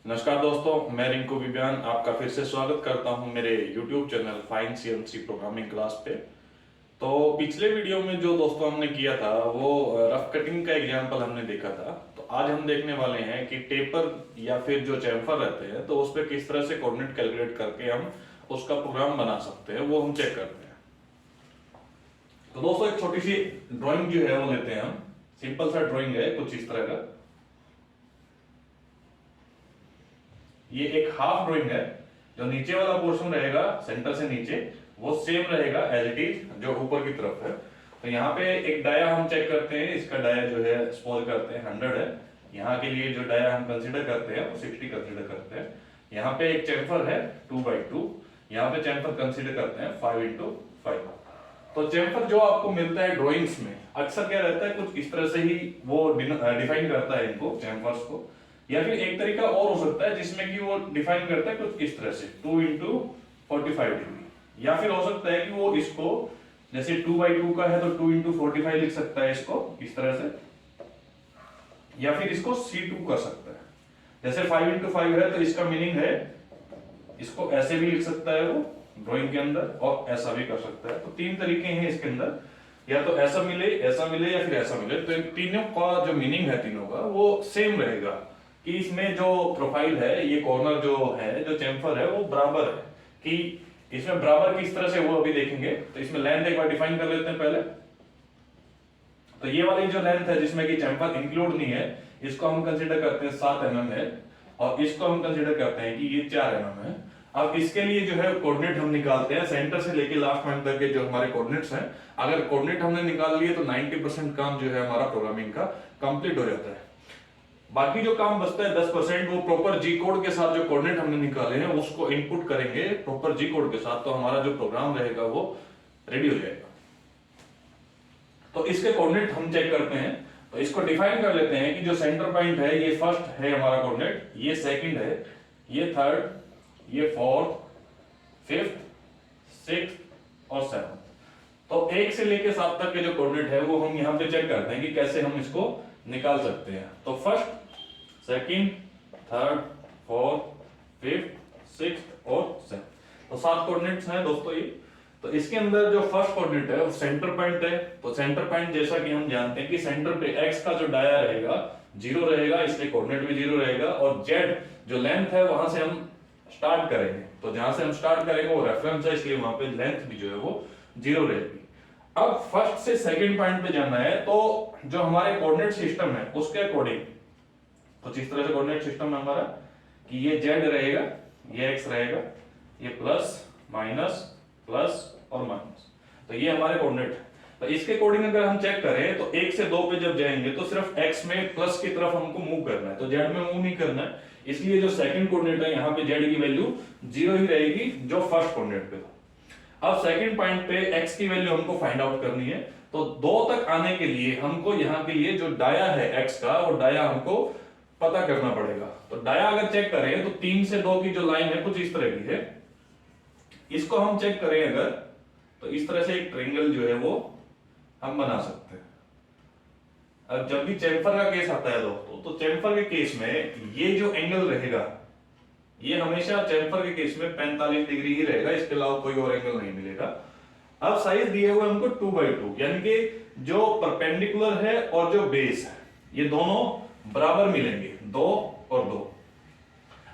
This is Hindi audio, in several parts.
नमस्कार दोस्तों, मैं रिंकू विज्ञान आपका फिर से स्वागत करता हूं मेरे YouTube channel fine CNC programming class पे। तो पिछले वीडियो में जो दोस्तों हमने किया था वो रफ कटिंग का एग्जांपल हमने देखा था। तो आज हम देखने वाले हैं कि टेपर या फिर जो चैम्फर रहते हैं तो उस पर किस तरह से कोऑर्डिनेट कैलकुलेट करके हम उसका प्रोग्राम बना सकते हैं, वो हम चेक करते हैं। तो दोस्तों एक छोटी सी ड्रॉइंग जो है वो लेते हैं हम। सिंपल सा ड्रॉइंग है कुछ इस तरह का। ये एक हाफ ड्राइंग है। जो नीचे वाला पोर्शन रहेगा सेंटर से नीचे वो सेम रहेगा एज इट इज जो ऊपर की तरफ है। तो यहाँ पे एक डाया हम चेक करते हैं। इसका डाया जो है सपोज करते हैं 100 है। यहाँ के लिए जो डाया हम कंसीडर करते हैं वो 60 कंसीडर करते हैं। यहाँ पे एक चैम्फर है 2x2। यहाँ पे चैम्फर कंसीडर करते हैं 5x5। तो चैम्फर जो आपको मिलता है ड्राइंग्स में अक्सर क्या रहता है, कुछ इस तरह से ही वो डिफाइन करता है इनको चैम्फर्स को। या फिर एक तरीका और हो सकता है जिसमें कि वो डिफाइन करता है कुछ इस तरह से 2x45 डिग्री। या फिर हो सकता है कि वो इसको जैसे 2x2 का है तो 2x45 लिख सकता है इसको इस तरह से। या फिर इसको C2 कर सकता है। जैसे 5x5 है तो इसका मीनिंग है इसको ऐसे भी लिख सकता है वो ड्राइंग के अंदर, और ऐसा भी कर सकता है। तो तीन तरीके हैं इसके अंदर, या तो ऐसा मिले या फिर ऐसा मिले। तो तीनों का जो मीनिंग है तीनों का वो सेम रहेगा कि इसमें जो प्रोफाइल है, ये कॉर्नर जो है, जो चैम्फर है वो बराबर है। कि इसमें बराबर किस तरह से वो अभी देखेंगे। तो इसमें लेंथ एक बार डिफाइन कर लेते हैं पहले। तो ये वाली जो लेंथ है जिसमें कि चैम्फर इंक्लूड नहीं है, इसको हम कंसीडर करते हैं 7 mm है, और इसको हम कंसीडर करते हैं कि ये 4 mm है। अब इसके लिए जो है कोऑर्डिनेट हम निकालते हैं सेंटर से लेके लास्ट पॉइंट तक के जो हमारे कोऑर्डिनेट्स हैं। अगर कोऑर्डिनेट हमने निकाल लिए तो 90% काम जो है हमारा प्रोग्रामिंग का कंप्लीट हो जाता है। बाकी जो काम बचता है 10% वो प्रॉपर जी कोड के साथ जो कोऑर्डिनेट हमने निकाले हैं उसको इनपुट करेंगे प्रॉपर जी कोड के साथ। तो हमारा जो प्रोग्राम रहेगा वो रेडी हो जाएगा। तो इसके कोऑर्डिनेट हम चेक करते हैं। तो इसको डिफाइन कर लेते हैं कि जो सेंटर पॉइंट है ये फर्स्ट है हमारा कोऑर्डिनेट, ये सेकंड है, ये थर्ड, ये फोर्थ, फिफ्थ, सिक्स्थ और सेवंथ। तो 1 से लेके 7 तक के जो कोऑर्डिनेट है वो हम यहाँ पे चेक करते हैं कि कैसे हम इसको निकाल सकते हैं। तो first, second, third, fourth, fifth, sixth और सेवंथ। तो 7 कोऑर्डिनेट्स हैं दोस्तों ये। तो इसके अंदर जो फर्स्ट कोऑर्डिनेट है वो सेंटर पॉइंट है। तो सेंटर पॉइंट जैसा कि हम जानते हैं कि सेंटर पे x का जो डाया रहेगा 0 रहेगा, इसलिए कोऑर्डिनेट भी 0 रहेगा। और z जो लेंथ है वहां से हम स्टार्ट करेंगे। तो जहां से हम स्टार्ट करेंगे वो रेफरेंस है, इसलिए वहां पे लेंथ भी जो है वो 0 रहेगी। अब फर्स्ट से सेकंड पॉइंट पे जाना है तो जो हमारे कोऑर्डिनेट सिस्टम है उसके अकॉर्डिंग कुछ इस तरह से कोऑर्डिनेट सिस्टम है हमारा कि ये z रहेगा, ये x रहेगा, ये प्लस माइनस प्लस और माइनस। तो ये हमारे कोऑर्डिनेट है। तो इसके अकॉर्डिंग अगर हम चेक करें तो 1 से 2 पे जब जाएंगे तो सिर्फ x में प्लस की तरफ हमको मूव करना है, तो z में मूव नहीं करना है। इसलिए जो सेकंड कोऑर्डिनेट है यहाँ पे z की वैल्यू 0 ही रहेगी जो फर्स्ट कोऑर्डिनेट पे था। अब सेकंड पॉइंट पे x की वैल्यू हमको फाइंड आउट करनी है। तो 2 तक आने के लिए हमको यहाँ के लिए जो डाया है x का वो डाया हमको पता करना पड़ेगा। तो डाया अगर चेक करें तो 3 से 2 की जो लाइन है कुछ इस तरह की है। इसको हम चेक करें अगर तो इस तरह से एक ट्रायंगल जो है वो हम बना सकते हैं। अब जब भी चैम्फर का केस आता है दोस्तों, तो चैम्फर के केस में ये जो एंगल रहेगा ये हमेशा चैम्फर के केस में 45 डिग्री ही रहेगा, इसके अलावा कोई और एंगल नहीं मिलेगा। अब साइज दिए हुए हमको 2x2, यानी कि जो परपेंडिकुलर है और जो बेस है ये दोनों बराबर मिलेंगे, 2 और 2।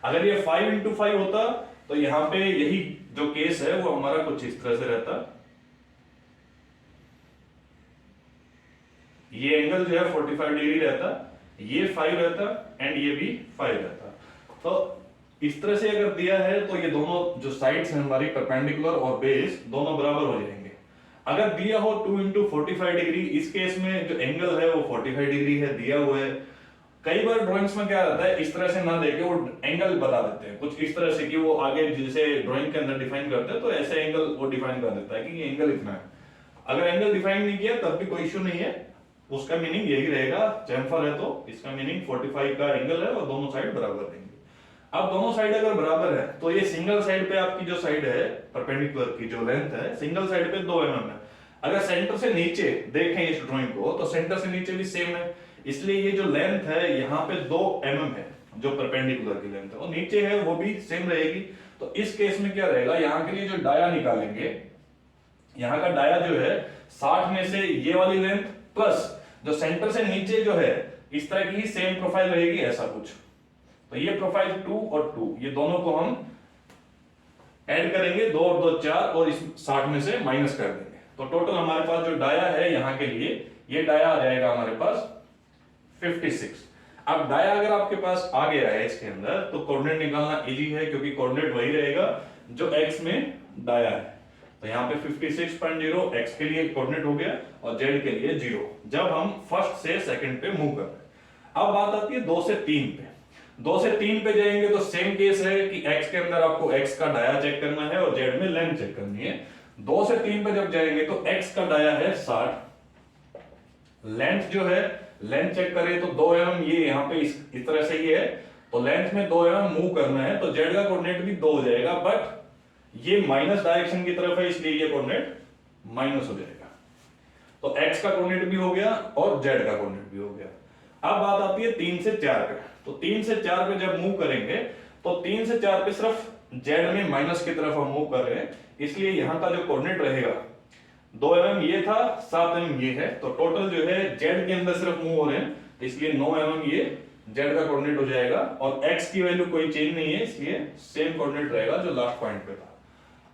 अगर ये 5x5 होता तो यहां पे यही जो केस है वो हमारा कुछ इस तरह से रहता। ये एंगल जो है 45 डिग्री रहता, ये 5 रहता एंड ये भी 5 रहता। तो इस तरह से अगर दिया है तो ये दोनों जो साइड्स हैं हमारी परपेंडिकुलर और बेस दोनों बराबर हो जाएंगे। अगर दिया हो 2x45 डिग्री, इस केस में जो एंगल है वो 45 डिग्री है दिया हुआ है। कई बार ड्राइंग्स में क्या रहता है, इस तरह से ना देके वो एंगल बता देते हैं कुछ इस तरह से कि वो आगे जैसे ड्राइंग के अंदर डिफाइन करते हैं तो ऐसे एंगल वो डिफाइन कर देता है कि ये एंगल इतना है। अगर एंगल डिफाइन नहीं किया तब भी कोई इश्यू नहीं है, उसका मीनिंग यही रहेगा। चैम्फर है तो इसका मीनिंग 45 का एंगल है और दोनों साइड बराबर देंगे। अब दोनों साइड अगर बराबर है तो ये सिंगल साइड पे आपकी जो साइड है परपेंडिकुलर की जो लेंथ है सिंगल साइड पे 2 mm है। अगर सेंटर से नीचे देखें इस ड्राइंग को तो सेंटर से नीचे भी सेम है, इसलिए ये जो लेंथ है यहाँ पे 2 mm है जो परपेंडिकुलर की लेंथ है, और नीचे है वो भी सेम रहेगी। तो इस केस में क्या रहेगा, यहाँ के लिए जो डाया निकालेंगे, यहाँ का डाया जो है 60 में से ये वाली लेंथ प्लस जो सेंटर से नीचे जो है इस तरह की ही सेम प्रोफाइल रहेगी, ऐसा कुछ। तो ये प्रोफाइल 2 और 2 ये दोनों को हम ऐड करेंगे, 2 और 2 4, और इस 60 में से माइनस कर देंगे। तो टोटल हमारे पास जो डाया है यहाँ के लिए, ये डाया आ जाएगा हमारे पास 56। अब डाया अगर आपके पास आ गया है इसके अंदर, तो कोऑर्डिनेट निकालना इजी है, क्योंकि कोऑर्डिनेट वही रहेगा जो x में डाया है। तो यहाँ पे 56.0 x के लिए कोऑर्डिनेट हो गया और z के लिए 0, जब हम फर्स्ट से सेकंड पे मूव कर रहे हैं। अब बात आती है 2 से 3 पे। 2 से 3 पे जाएंगे तो सेम केस है कि x के अंदर आपको x का डाया चेक करना है और z में लेंथ चेक करनी है। 2 से 3 पे जब जाएंगे तो x का डाया है 60, लेंथ जो है लेंथ चेक करें तो 2 mm, ये यहाँ पे इस तरह से ही है, तो लेंथ में 2 mm मूव करना है, तो z का कोऑर्डिनेट भी 2 हो जाएगा, बट ये माइनस डायरेक्शन की तरफ है, इसलिए ये कोऑर्डिनेट माइनस हो जाएगा। तो x का कोऑर्डिनेट भी हो गया और z का कोऑर्डिनेट भी हो गया। अब बात आती है 3 से 4 पे। तो 3 से 4 पे जब मूव करेंगे तो 3 से 4 पे सिर्फ z में माइनस की तरफ हम मूव कर रहे हैं, इसलिए यहाँ का जो कोऑर्डिनेट रहेगा 2 mm ये था, 7 mm ये है, तो टोटल जो है z के अंदर सिर्फ मूव हो रहे हैं, तो इसलिए 9 mm ये z का कोऑर्डिनेट हो जाएगा, और x की वैल्यू कोई चेंज नहीं है, इसलिए सेम कोऑर्डिनेट रहेगा जो लास्ट पॉइंट पे था।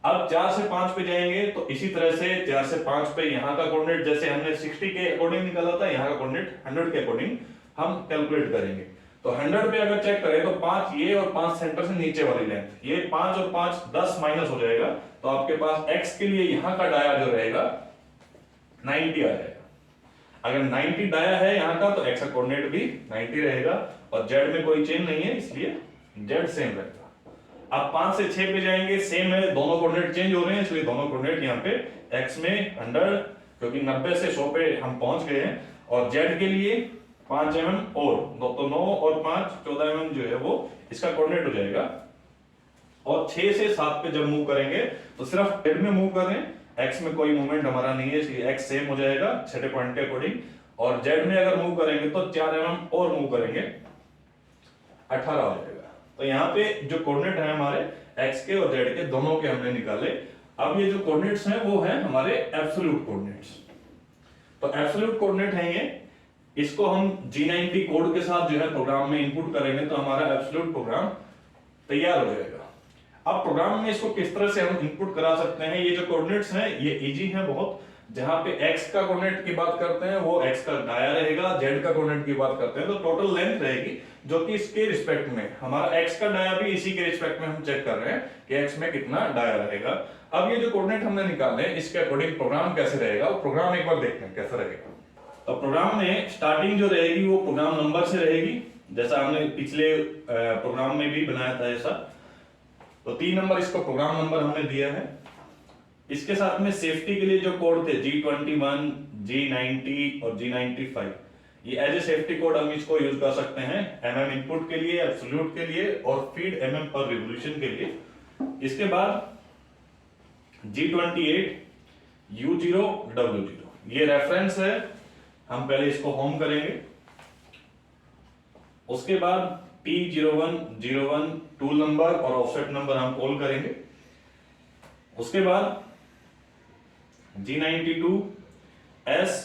अब 4 से 5 पे जाएंगे तो इसी तरह से 4 से 5 पे यहाँ का कोऑर्डिनेट जैसे हमने 60 के अकॉर्डिंग निकाला था, यहाँ का कोऑर्डिनेट 100 के अकॉर्डिंग हम कैलकुलेट करेंगे। तो 100 पे अगर चेक करें तो 5 ये और 5 सेंटर से नीचे वाली लेंथ, ये 5 और 5 10 माइनस हो जाएगा, तो आपके पास x के लिए यहाँ का डाया जो रहेगा 90 आ जाएगा। अगर 90 डाया है यहाँ का तो x का कोऑर्डिनेट भी 90 रहेगा, और z में कोई चेंज नहीं है, इसलिए z सेम रहेगा। अब 5 से 6 पे जाएंगे, सेम है, दोनों कोऑर्डिनेट चेंज हो रहे हैं, इसलिए दोनों कोऑर्डिनेट यहाँ पे x में 100, क्योंकि 90 से 100 पे हम पहुंच गए हैं, और z के लिए 5 mm और तो 9 और 5 14 mm जो है वो इसका कोऑर्डिनेट हो जाएगा। और 6 से 7 पे जब मूव करेंगे तो सिर्फ z में मूव कर रहे हैं, x में कोई मूवमेंट हमारा नहीं है, इसलिए x सेम हो जाएगा छठे पॉइंट के अकॉर्डिंग। और z में अगर मूव करेंगे तो 4 mm और मूव करेंगे, 18 हो जाएगा। तो यहाँ पे जो कोऑर्डिनेट है हमारे x के और z के दोनों के हमने निकाले। अब ये जो कोऑर्डिनेट्स हैं वो हैं हमारे एब्सोल्यूट कोऑर्डिनेट्स। तो एब्सोल्यूट कोऑर्डिनेट है ये, इसको हम G90 कोड के साथ जो है प्रोग्राम में इनपुट करेंगे तो हमारा एब्सोल्यूट प्रोग्राम तैयार हो जाएगा। अब प्रोग्राम में इसको किस तरह से हम इनपुट करा सकते हैं, ये जो कोऑर्डिनेट्स हैं ये इजी हैं बहुत। जहां पे x का कोऑर्डिनेट की बात करते हैं वो x का डाया रहेगा, z का कोऑर्डिनेट की बात करते हैं तो टोटल लेंथ रहेगी, जो कि इसके रिस्पेक्ट में हमारा x का डाया भी इसी के रिस्पेक्ट में हम चेक कर रहे हैं कि x में कितना डाया रहेगा। अब ये जो कोऑर्डिनेट हमने निकाले इसके अकॉर्डिंग प्रोग्राम कैसे रहेगा, वो प्रोग्राम एक बार देखते हैं कैसा रहेगा। तो प्रोग्राम में स्टार्टिंग जो रहेगी वो प्रोग्राम नंबर से रहेगी, जैसा हमने पिछले प्रोग्राम में भी बनाया था ऐसा। तो 3 नंबर इसको प्रोग्राम नंबर हमने दिया है। इसके साथ में सेफ्टी के लिए जो कोड थे G21, G90 और G95, ये एज ए सेफ्टी कोड हम इसको यूज कर सकते हैं mm इनपुट के लिए, एब्सोल्यूट के लिए और फीड mm पर रिवोल्यूशन के लिए। इसके बाद G28, U0, W0 ये रेफरेंस है, हम पहले इसको होम करेंगे। उसके बाद P01, 01 टूल नंबर और ऑफसेट नंबर हम कॉल करेंगे। उसके बाद G92 S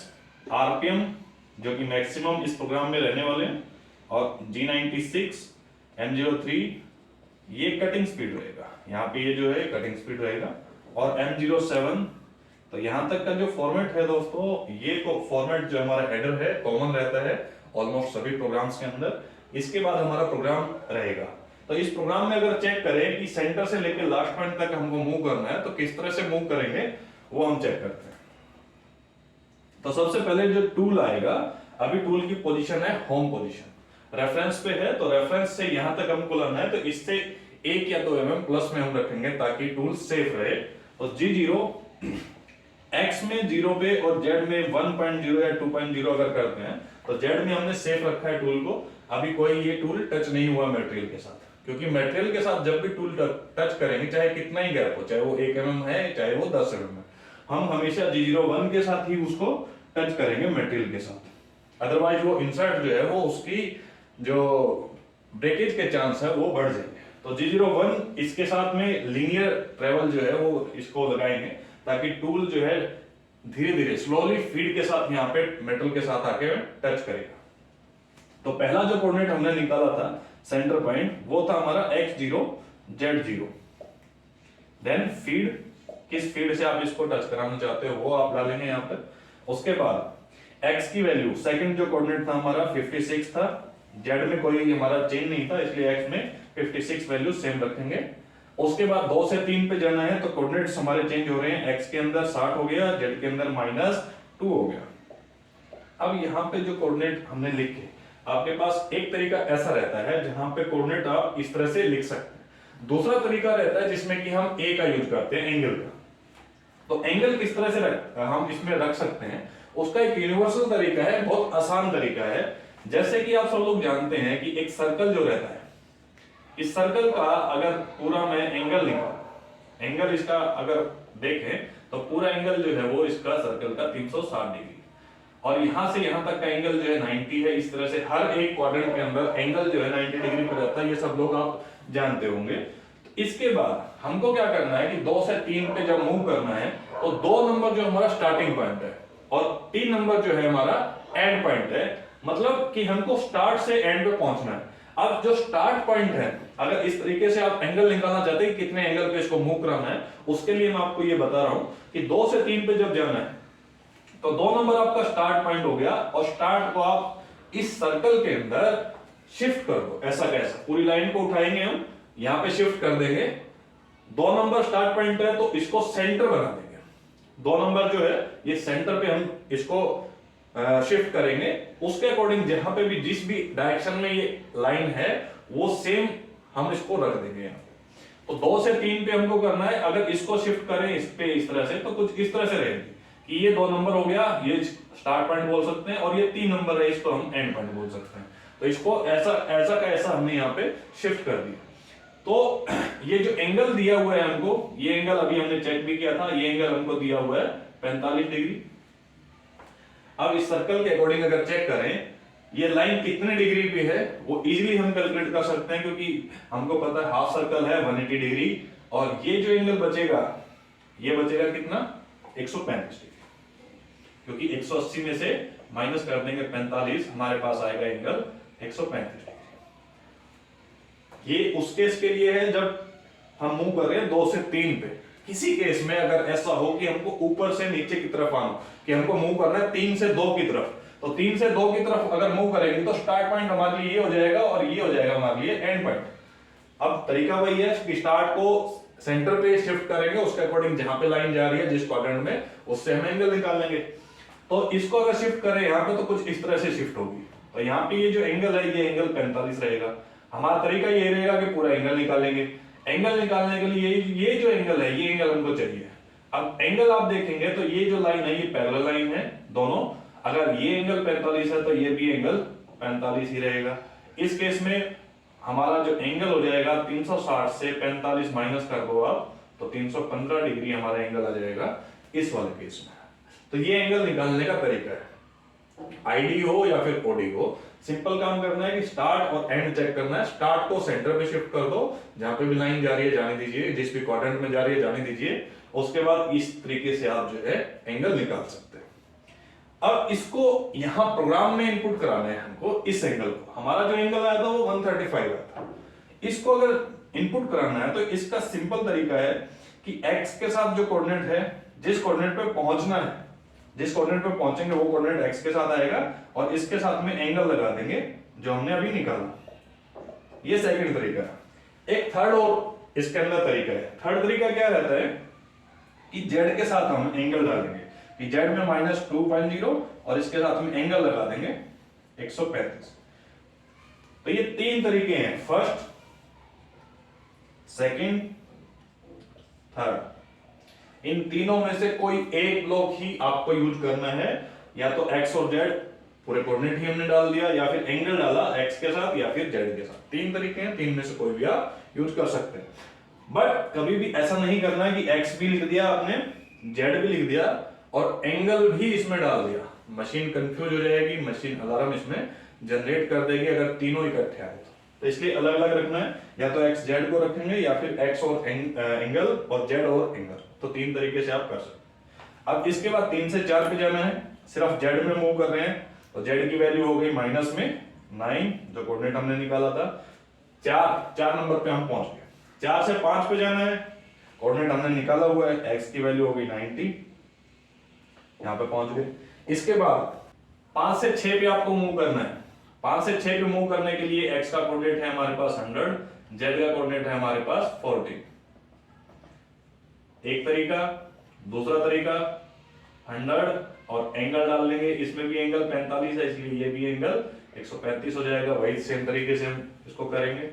RPM जो कि मैक्सिमम इस प्रोग्राम में रहने वाले हैं, और G96 M03 ये कटिंग स्पीड रहेगा, यहाँ पे ये जो है कटिंग स्पीड रहेगा, और M07। तो यहाँ तक का जो फॉर्मेट है दोस्तों, ये फॉर्मेट जो हमारा हेडर है कॉमन रहता है ऑलमोस्ट सभी प्रोग्राम्स के अंदर। इसके बाद हमारा प्रोग्राम रहेगा। तो इस प्रोग्राम में अगर चेक करें कि सेंटर से लेकर लास्ट पॉइंट तक हमको मूव करना है तो किस तरह से मूव करेंगे वो हम चेक करते हैं। तो सबसे पहले जो टूल आएगा, अभी टूल की पोजीशन है होम पोजीशन, रेफरेंस पे है, तो रेफरेंस से यहां तक हमको लाना है, तो इससे 1 या 2 mm प्लस में हम रखेंगे ताकि टूल सेफ रहे। तो G0 x में 0 पे और z में 1.0 या 2.0 अगर करते हैं तो z में हमने सेफ रखा है टूल को, अभी कोई ये टूल टच नहीं हुआ मटेरियल के साथ, क्योंकि मटेरियल के साथ जब भी टूल टच करेंगे चाहे कितना ही गैप हो, चाहे वो 1 mm है चाहे वो 10 mm है, हम हमेशा G01 के साथ ही उसको टच करेंगे मटेरियल के साथ, अदरवाइज वो इंसर्ट जो है वो उसकी जो ब्रेकेज के चांस है वो बढ़ जाएंगे। तो G01 इसके साथ में लीनियर ट्रेवल जो है वो इसको लगाएंगे ताकि टूल जो है धीरे धीरे स्लोली फीड के साथ यहाँ पे मेटल के साथ आके टच करेगा। तो पहला जो कोऑर्डिनेट हमने निकाला था सेंटर पॉइंट वो था हमारा x0 z0। देन फीड, किस फीड से आप इसको टच कराना चाहते हो वो आप डालेंगे यहाँ पर। उसके बाद x की वैल्यू, सेकंड जो कोऑर्डिनेट था हमारा 56 था, z में कोई हमारा चेंज नहीं था इसलिए x में 56 वैल्यू सेम रखेंगे। उसके बाद 2 से 3 पे जाना है तो कोऑर्डिनेट्स हमारे चेंज हो रहे हैं, x के अंदर 60 हो गया, z के अंदर -2 हो गया। अब यहाँ पे जो कोऑर्डिनेट हमने लिखे, आपके पास एक तरीका ऐसा रहता है जहां पे कोऑर्डिनेट आप इस तरह से लिख सकते हैं, दूसरा तरीका रहता है जिसमें कि हम a का यूज करते हैं, एंगल का। तो एंगल किस तरह से हम इसमें रख सकते हैं, उसका एक यूनिवर्सल तरीका है, बहुत आसान तरीका है। जैसे कि आप सब लोग जानते हैं कि एक सर्कल जो रहता है, इस सर्कल का अगर पूरा मैं एंगल निकालूं, एंगल इसका अगर देखें तो पूरा एंगल जो है वो इसका सर्कल का 360 डिग्री, और यहां से यहां तक का एंगल जो है 90 है। इस तरह से हर एक क्वाड्रेंट के अंदर एंगल जो है 90 डिग्री पर रहता है, ये सब लोग आप जानते होंगे। तो इसके बाद हमको क्या करना है कि 2 से 3 पे जब मूव करना है तो 2 नंबर जो हमारा स्टार्टिंग पॉइंट है और 3 नंबर जो है हमारा एंड पॉइंट है, मतलब कि हमको स्टार्ट से एंड पे पहुंचना है। अब जो स्टार्ट पॉइंट है, अगर इस तरीके से आप एंगल निकालना चाहते हैं कितने एंगल पे इसको मूव कराना है, उसके लिए मैं आपको ये बता रहा हूं कि 2 से 3 पे जब जाना है तो 2 नंबर आपका स्टार्ट पॉइंट हो गया, और स्टार्ट को आप इस सर्कल के अंदर शिफ्ट कर दो, ऐसा कैसा, पूरी लाइन को उठाएंगे हम, यहां पे शिफ्ट कर देंगे। 2 नंबर स्टार्ट पॉइंट है तो इसको सेंटर बना देंगे, 2 नंबर जो है ये सेंटर पे हम इसको शिफ्ट करेंगे। उसके अकॉर्डिंग जहां पे भी जिस भी डायरेक्शन में ये लाइन है वो सेम हम इसको रख देंगे यहाँ पे। तो 2 से 3 पे हमको करना है, अगर इसको शिफ्ट करें इस पे इस तरह से तो कुछ इस तरह से रहेगी कि ये 2 नंबर हो गया, ये स्टार्ट पॉइंट बोल सकते हैं, और ये 3 नंबर है इसको हम एंड पॉइंट बोल सकते हैं। तो इसको ऐसा ऐसा का ऐसा हमने यहाँ पे शिफ्ट कर दिया। तो ये जो एंगल दिया हुआ है हमको, ये एंगल अभी हमने चेक भी किया था, ये एंगल हमको दिया हुआ है 45 डिग्री। अब इस सर्कल के अकॉर्डिंग अगर चेक करें ये लाइन कितने डिग्री पे है वो इजीली हम कैलकुलेट कर सकते हैं, क्योंकि हमको पता है हाफ सर्कल है 180 डिग्री, और ये जो एंगल बचेगा ये बचेगा कितना, 135 डिग्री, क्योंकि 180 में से माइनस कर देंगे 45, हमारे पास आएगा एंगल 135 डिग्री। ये उस केस के लिए है जब हम मूव कर रहे हैं 2 से 3 पे। किसी केस में अगर ऐसा हो कि हमको ऊपर से नीचे की तरफ आना, कि हमको मूव करना है 3 से 2 की तरफ, तो 3 से 2 की तरफ अगर मूव करेंगे तो स्टार्ट पॉइंट हमारे लिए ये हो जाएगा और ये हो जाएगा हमारे लिए एंड पॉइंट। अब तरीका वही है कि स्टार्ट को सेंटर पे शिफ्ट करेंगे, उसके अकॉर्डिंग जहां पे लाइन जा रही है जिस क्वाड्रेंट में, उससे हम एंगल निकाल लेंगे। तो इसको अगर शिफ्ट करें यहाँ पे तो कुछ इस तरह से शिफ्ट होगी, तो यहाँ पे ये जो एंगल है ये एंगल 45 रहेगा। हमारा तरीका ये रहेगा कि पूरा एंगल निकालेंगे। एंगल निकालने के लिए ये जो एंगल है ये एंगल हमको चाहिए। अब एंगल आप देखेंगे तो ये जो लाइन है ये पैरेलल लाइन है दोनों, अगर ये एंगल 45 है तो ये भी एंगल 45 ही रहेगा। इस केस में हमारा जो एंगल हो जाएगा 360 से 45 माइनस कर दो आप, तो 315 डिग्री हमारा एंगल आ जाएगा इस वाले केस में। तो ये एंगल निकालने का तरीका है, आईडी हो या फिर ओडी हो, सिंपल काम करना है कि स्टार्ट और एंड चेक करना है। स्टार्ट को सेंटर पे शिफ्ट कर दो, जहां पे भी लाइन जा रही है जाने दीजिए, जिस भी क्वाड्रेंट में जा रही है जाने दीजिए। उसके बाद इस तरीके से आप जो है एंगल निकाल सकते हैं। अब इसको यहां प्रोग्राम में इनपुट कराना है हमको, इस एंगल को। हमारा जो एंगल आया था वो 135 आया था, इसको अगर इनपुट कराना है तो इसका सिंपल तरीका है कि x के साथ जो कोऑर्डिनेट है, जिस कोऑर्डिनेट पे पहुंचना है, जिस कोऑर्डिनेट पे पहुंचेंगे वो कोऑर्डिनेट x के साथ आएगा, और इसके साथ में एंगल लगा देंगे जो हमने अभी निकाला। ये सेकंड तरीका है। एक थर्ड और इसके अंदर तरीका है। थर्ड तरीका क्या रहता है कि z के साथ हम एंगल डालेंगे कि z में -2.0 और इसके साथ में एंगल लगा देंगे 135। तो ये 3 तरीके हैं, फर्स्ट, सेकंड, थर्ड। इन तीनों में से कोई एक ब्लॉक ही आपको यूज करना है, या तो x और z पूरे कोऑर्डिनेट ही हमने डाल दिया, या फिर एंगल डाला x के साथ या फिर z के साथ। 3 तरीके हैं, 3 में से कोई भी आप यूज कर सकते हैं। बट कभी भी ऐसा नहीं करना है कि x भी लिख दिया आपने, z भी लिख दिया और एंगल भी इसमें डाल दिया, मशीन कंफ्यूज हो जाएगी, मशीन अलार्म इसमें जनरेट कर देगी अगर तीनों इकट्ठे आए तो तो इसलिए अलग अलग रखना है, या तो एक्स जेड को रखेंगे या फिर एक्स और एंगल और जेड और एंगल, तो 3 तरीके से आप कर सकते हैं। अब इसके बाद 3 से 4 पे जाना है, सिर्फ जेड में मूव कर रहे हैं, तो जेड की वैल्यू हो गई माइनस में 9 जो कोऑर्डिनेट हमने निकाला था। 4 नंबर पे हम पहुंच गए। 4 से 5 पे जाना है, कोऑर्डिनेट हमने निकाला हुआ है, एक्स की वैल्यू हो गई 90, यहां पे पहुंच गए। इसके बाद 5 से 6 पे आपको मूव करना है। 5 से 6 पे मूव करने के लिए x का कोऑर्डिनेट है हमारे पास 100, z का कोऑर्डिनेट है हमारे पास 40। एक तरीका, दूसरा तरीका 100 और एंगल डाल लेंगे, इसमें भी एंगल 45 है इसलिए ये भी एंगल 135 हो जाएगा, वही सेम तरीके से हम इसको करेंगे।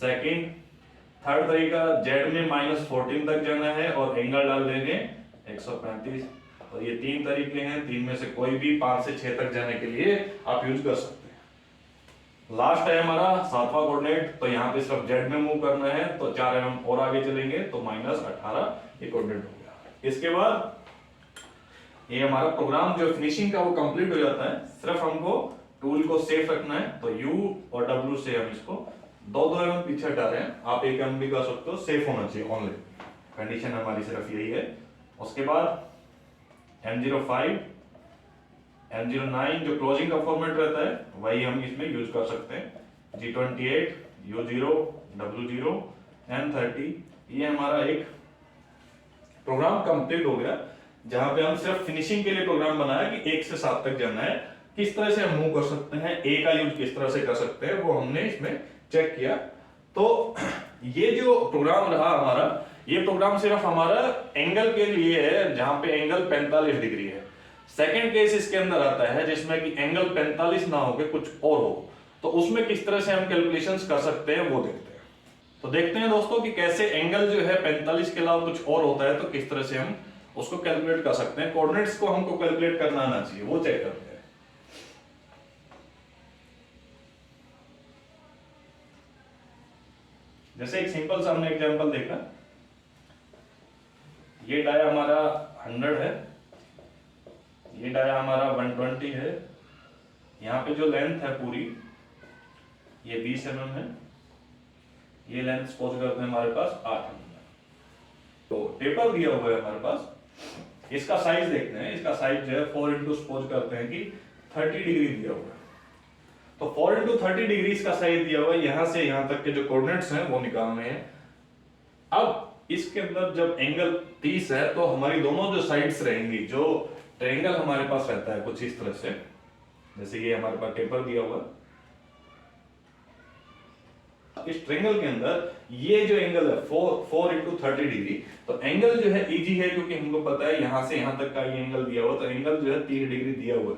सेकंड, थर्ड तरीका, z में -14 तक जाना है और एंगल डाल देंगे 135। और ये 3 तरीके हैं, 3 में से कोई भी 5 से 6 तक जाने के लिए आप यूज कर सकते हैं। लास्ट है हमारा 7वां कोऑर्डिनेट, तो यहाँ पे सिर्फ z में मूव करना है, तो 4 mm और आगे चलेंगे तो -18 ये कोऑर्डिनेट हो गया। इसके बाद ये हमारा प्रोग्राम जो फिनिशिंग का वो कंप्लीट हो जाता है। सिर्फ हमको टूल को सेफ रखना है, तो U और W से हम इसको 2-2 mm पीछे हटा रहे हैं, आप 1 mm भी कर सकते हो, सेफ होना चाहिए ओनली, कंडीशन हमारी सिर्फ यही है। उसके बाद M05 M09 जो क्लोजिंग का फॉर्मेट रहता है वही हम इसमें यूज कर सकते हैं। G28 U0 W0 M30, ये हमारा एक प्रोग्राम कंप्लीट हो गया, जहां पे हम सिर्फ फिनिशिंग के लिए प्रोग्राम बनाया कि 1 से 7 तक जाना है, किस तरह से हम मूव कर सकते हैं, ए का यूज किस तरह से कर सकते हैं वो हमने इसमें चेक किया। तो ये जो प्रोग्राम रहा हमारा, ये प्रोग्राम सिर्फ हमारा एंगल के लिए है जहां पे एंगल 45 डिग्री है। सेकंड केस इसके अंदर आता है जिसमें कि एंगल 45 ना हो के कुछ और हो, तो उसमें किस तरह से हम कैलकुलेशंस कर सकते हैं वो देखते हैं। तो देखते हैं दोस्तों कि कैसे एंगल जो है 45 के अलावा कुछ और होता है तो किस तरह से हम उसको कैलकुलेट कर सकते हैं। कोऑर्डिनेट्स को हमको कैलकुलेट करना आना चाहिए, वो चेक करते हैं। जैसे एक सिंपल सा हमने एग्जांपल देखा, ये डाया हमारा 100 है, ये डाया हमारा 120 है, यहाँ पे जो लेंथ है पूरी ये 20 mm है, ये लेंथ सपोज करते हैं हमारे पास 8 mm है। तो टेपर दिया हुआ है हमारे पास, इसका साइज देखते हैं, इसका साइज जो है 4 इंटू सपोज करते हैं कि 30 डिग्री दिया हुआ है, तो 4 इंटू 30 डिग्री इसका साइज दिया हुआ है। यहां से यहां तक के जो कोऑर्डिनेट्स हैं वो निकालने हैं। अब इसके अंदर जब एंगल 30 है तो हमारी दोनों जो साइड्स रहेंगी, जो ट्रायंगल हमारे पास रहता है कुछ इस तरह से, जैसे ये हमारे पास टेपर दिया हुआ, इस ट्रायंगल के अंदर ये जो एंगल है 4 इंटू 30 डिग्री, तो एंगल जो है इजी है क्योंकि हमको पता है यहां से यहां तक का ये एंगल दिया हुआ, तो एंगल जो है 30 डिग्री दिया हुआ है।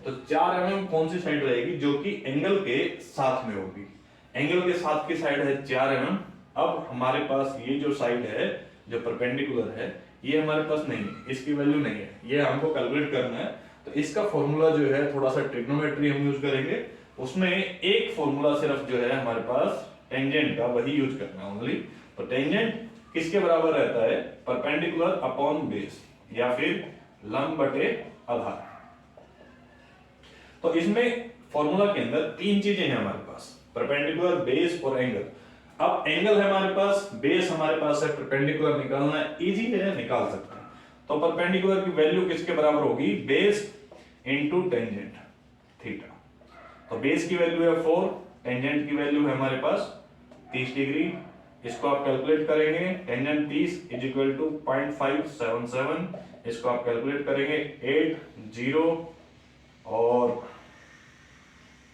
तो 4 mm कौन सी साइड रहेगी जो कि एंगल के साथ में होगी, एंगल के साथ की साइड है 4 mm। अब हमारे पास ये जो साइड है जो परपेंडिकुलर है ये हमारे पास नहीं है, इसकी वैल्यू नहीं है, ये हमको कैलकुलेट करना है। तो इसका फॉर्मूला जो है थोड़ा सा ट्रिग्नोमेट्री हम यूज करेंगे, उसमें एक फॉर्मूला सिर्फ जो है हमारे पास टेंजेंट का वही यूज करना है ओनली। तो टेंजेंट किसके बराबर रहता है, परपेंडिकुलर अपॉन बेस या फिर लंब बटे आधार। तो इसमें फॉर्मूला के अंदर 3 चीजें हैं हमारे पास, परपेंडिकुलर, बेस और एंगल। अब एंगल है हमारे पास, बेस हमारे पास है, परपेंडिकुलर निकालना है, इजी है, निकाल सकते हैं। तो परपेंडिकुलर की वैल्यू किसके बराबर होगी, बेस इनटू टेंजेंट थीटा। तो बेस की वैल्यू है 4, टेंजेंट की वैल्यू है हमारे पास 30 डिग्री, इसको आप कैलकुलेट करेंगे, टेंजेंट 30 इज इक्वल टू 0.577, इसको आप कैलकुलेट करेंगे 8 0 और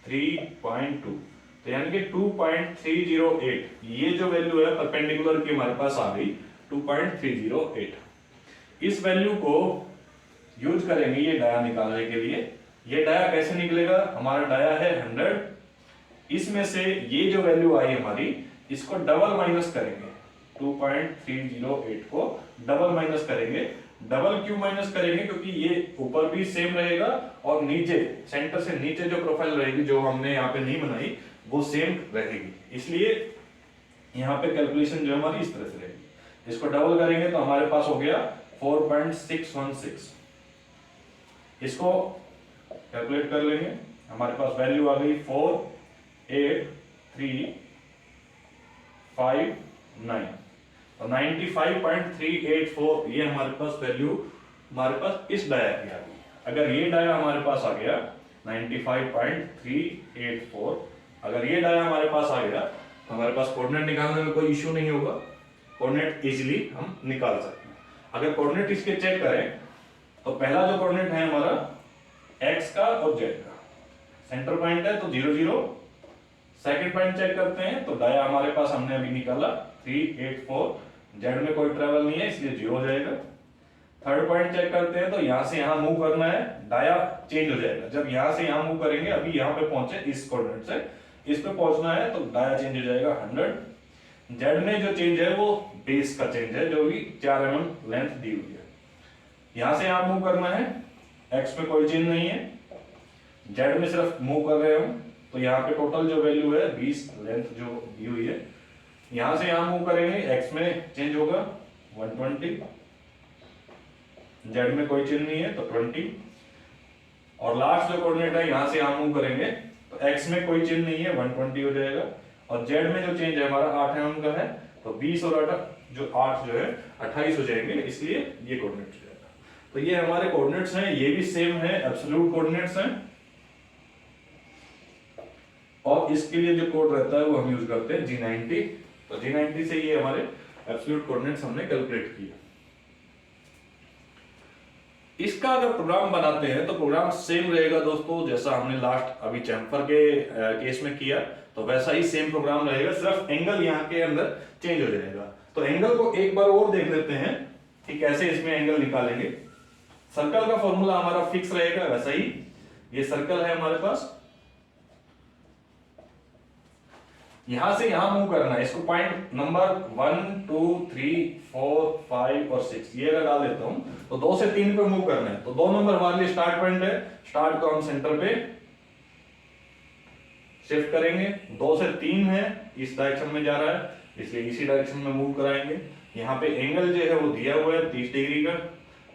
3.2, तो यानी कि 2.308, ये जो वैल्यू है परपेंडिकुलर की हमारे पास आ गई 2.308। इस वैल्यू को यूज करेंगे ये डाया निकालने के लिए। ये डाया कैसे निकलेगा, हमारा डाया है 100, इसमें से ये जो वैल्यू आई हमारी इसको डबल माइनस करेंगे, 2.308 को डबल माइनस करेंगे। डबल क्यों माइनस करेंगे, क्योंकि ये ऊपर भी सेम रहेगा और नीचे सेंटर से नीचे जो प्रोफाइल रहेगी जो हमने यहाँ पे नहीं बनाई वो सेम रहेगी, इसलिए यहाँ पे कैलकुलेशन जो हमारी इस तरह से रहेगी। इसको डबल करेंगे तो हमारे पास हो गया 4.616, इसको कैलकुलेट कर लेंगे, हमारे पास वैल्यू आ गई 4838 95.389, तो 95.384 ये हमारे पास वैल्यू हमारे पास इस डाया की आ गई। अगर ये डाया हमारे पास आ गया 95.384, अगर ये डाया हमारे पास आ गया तो हमारे पास कोऑर्डिनेट निकालने में कोई इश्यू नहीं होगा, कोऑर्डिनेट इजीली हम निकाल सकते हैं। अगर कोऑर्डिनेट इसके चेक करें तो पहला जो कोऑर्डिनेट है हमारा x का और z का, सेंटर पॉइंट है तो 0 0। सेकंड पॉइंट चेक करते हैं तो डाया हमारे पास हमने अभी निकाला 384, z में कोई ट्रेवल नहीं है इसलिए 0 हो जाएगा। थर्ड पॉइंट चेक करते हैं तो यहां से यहां मूव करना है, डाया चेंज हो जाएगा। जब यहां से यहां मूव करेंगे, अभी यहां पे पहुंचे इस कोऑर्डिनेट से इस पे पहुंचना है तो डाया चेंज हो जाएगा 100। जेड में जो चेंज है वो बेस का चेंज है, जो भी 4 mm लेंथ दी हुई है। यहां से यहां मूव करना है, एक्स में कोई चेंज नहीं है, जेड में सिर्फ मूव कर रहे हम, तो यहाँ पे टोटल जो वैल्यू है 20 लेंथ जो दी हुई है। यहां से यहां मूव करेंगे, एक्स में चेंज होगा 120, जेड में कोई चेंज नहीं है तो 20, और लास्ट जो कोऑर्डिनेट है यहां से यहां मूव करेंगे तो x में कोई चेंज नहीं है 120 हो जाएगा, और z में जो चेंज है हमारा 8 mm का है तो 20 और 8 जो 8 जो है 28 हो जाएंगे, इसलिए ये कोऑर्डिनेट हो जाएगा। तो ये हमारे कोऑर्डिनेट्स हैं, ये भी सेम है, एब्सोल्यूट कोऑर्डिनेट्स हैं, और इसके लिए जो कोड रहता है वो हम यूज करते हैं G90। तो G90 से ये हमारे एब्सोल्यूट कोऑर्डिनेट्स हमने कैलकुलेट किए। इसका अगर प्रोग्राम बनाते हैं तो प्रोग्राम सेम रहेगा दोस्तों, जैसा हमने लास्ट अभी चैम्फर के केस में किया तो वैसा ही सेम प्रोग्राम रहेगा, सिर्फ एंगल यहाँ के अंदर चेंज हो जाएगा। तो एंगल को एक बार और देख लेते हैं कि कैसे इसमें एंगल निकालेंगे। सर्कल का फॉर्मूला हमारा फिक्स रहेगा, वैसा ही ये सर्कल है हमारे पास, यहां से यहां मूव करना है, इसको पॉइंट नंबर 1 2 3 4 5 और 6 ये अगर डाल देता हूं तो 2 से 3 पे मूव करना है, तो 2 नंबर हमारे लिए स्टार्ट पॉइंट है, स्टार्ट को हम सेंटर पे शिफ्ट करेंगे, 2 से 3 है इस डायरेक्शन में जा रहा है इसलिए इसी डायरेक्शन में मूव कराएंगे। यहाँ पे एंगल जो है वो दिया हुआ है 30 डिग्री का,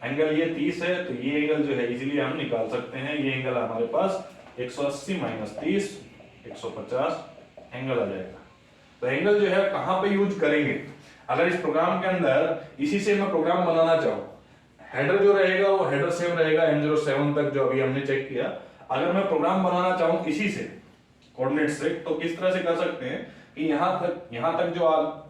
एंगल ये 30 है तो ये एंगल जो है इजीली हम निकाल सकते हैं, ये एंगल हमारे पास 180 माइनस 30 150 एंगल आ जाएगा। तो एंगल जो है कहां पे यूज करेंगे, अगर इस प्रोग्राम के अंदर इसी से मैं प्रोग्राम बनाना चाहूं, हेडर जो रहेगा वो हेडर सेम रहेगा M07 तक जो अभी हमने चेक किया। अगर मैं प्रोग्राम बनाना चाहूं इसी से कोऑर्डिनेट से तो किस तरह से कर सकते हैं कि यहां तक जो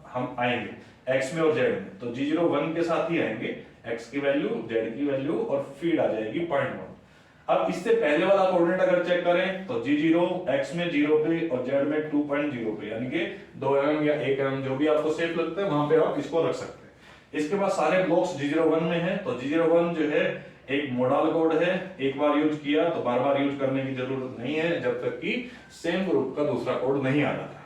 हम आएंगे x में और z में, तो G01 के साथ ही आएंगे, x की वैल्यू z की वैल्यू और फीड आ जाएगी 0.1। अब इससे पहले वाला कोऑर्डिनेट अगर चेक करें तो G0 x में 0 पे और z में 2.0 पे, यानी कि 2 mm या 1 mm जो भी आपको सेफ लगता है वहां पे आप इसको रख सकते हैं। इसके बाद सारे ब्लॉक्स G01 में है, तो G01 जो है एक मॉडल कोड है, एक बार यूज किया तो बार बार यूज करने की जरूरत नहीं है जब तक कि सेम ग्रुप का दूसरा कोड नहीं आ जाता,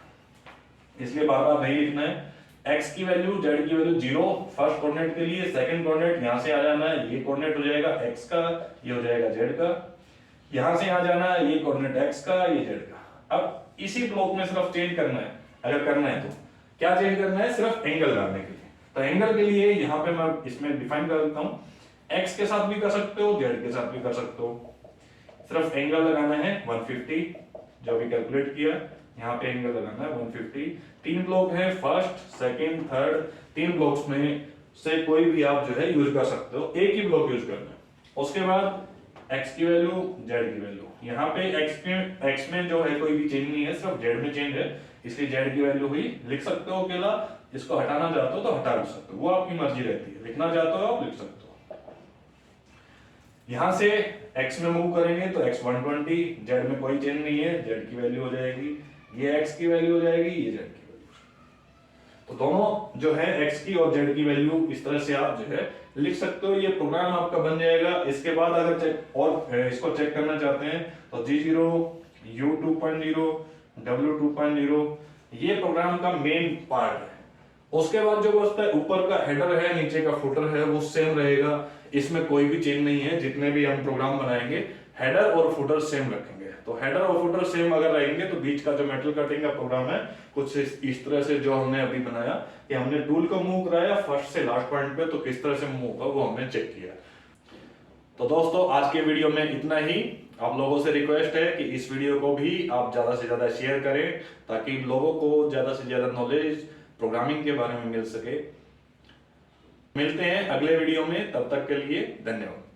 इसलिए बार बार नहीं लिखना है। x की वैल्यू z की वैल्यू 0 फर्स्ट कोऑर्डिनेट के लिए, सेकंड कोऑर्डिनेट यहां से आ जाना है, ये कोऑर्डिनेट हो जाएगा x का, ये हो जाएगा z का, यहां से यहां जाना है, ये कोऑर्डिनेट x का, ये z का। अब इसी ब्लॉक में सिर्फ चेंज करना है, अगर करना है तो क्या चेंज करना है, सिर्फ एंगल डालने के लिए। तो एंगल के लिए यहां पे मैं इसमें डिफाइन कर देता हूं, x के साथ भी कर सकते हो, z के साथ भी कर सकते हो, सिर्फ एंगल लगाना है 150 जो भी कैलकुलेट किया, यहाँ पे एंगल लगाना है 150। 3 ब्लॉक है, फर्स्ट सेकंड थर्ड, 3 ब्लॉक्स में से कोई भी आप जो है यूज कर सकते हो, एक ही ब्लॉक यूज करना है। उसके बाद x की वैल्यू z की वैल्यू, यहाँ पे x में जो है कोई भी चेंज नहीं है, सिर्फ z में चेंज है इसलिए z की वैल्यू हुई, लिख सकते हो अकेला, इसको हटाना चाहते हो तो हटा भी सकते हो, वो आपकी मर्जी रहती है, लिखना चाहते हो आप लिख सकते हो। यहां से x में मूव करेंगे तो x 120, z में कोई चेंज नहीं है, z की वैल्यू हो जाएगी, ये x की वैल्यू हो जाएगी, ये z की वैल्यू। तो दोनों जो है x की और z की वैल्यू इस तरह से आप जो है लिख सकते हो, ये प्रोग्राम आपका बन जाएगा। इसके बाद अगर चेक और इसको चेक करना चाहते हैं तो G0 U 2.0 W 2.0 ये प्रोग्राम का मेन पार्ट है। उसके बाद जो बचता है ऊपर का हेडर है, नीचे का फुटर है, वो सेम रहेगा, इसमें कोई भी चेंज नहीं है। जितने भी हम प्रोग्राम बनाएंगे हेडर और फुटर सेम रखेंगे, तो हेडर और फुटर सेम अगर रहेंगे तो बीच का जो मेटल कटिंग का प्रोग्राम है कुछ इस तरह से जो हमने अभी बनाया कि हमने टूल को मूव कराया फर्स्ट से लास्ट पॉइंट पे, तो किस तरह से मूव होगा वो हमने चेक किया। तो दोस्तों आज के वीडियो में इतना ही। आप लोगों से रिक्वेस्ट है कि इस वीडियो को भी आप ज्यादा से ज्यादा शेयर करें ताकि लोगों को ज्यादा से ज्यादा नॉलेज प्रोग्रामिंग के बारे में मिल सके। मिलते हैं अगले वीडियो में, तब तक के लिए धन्यवाद।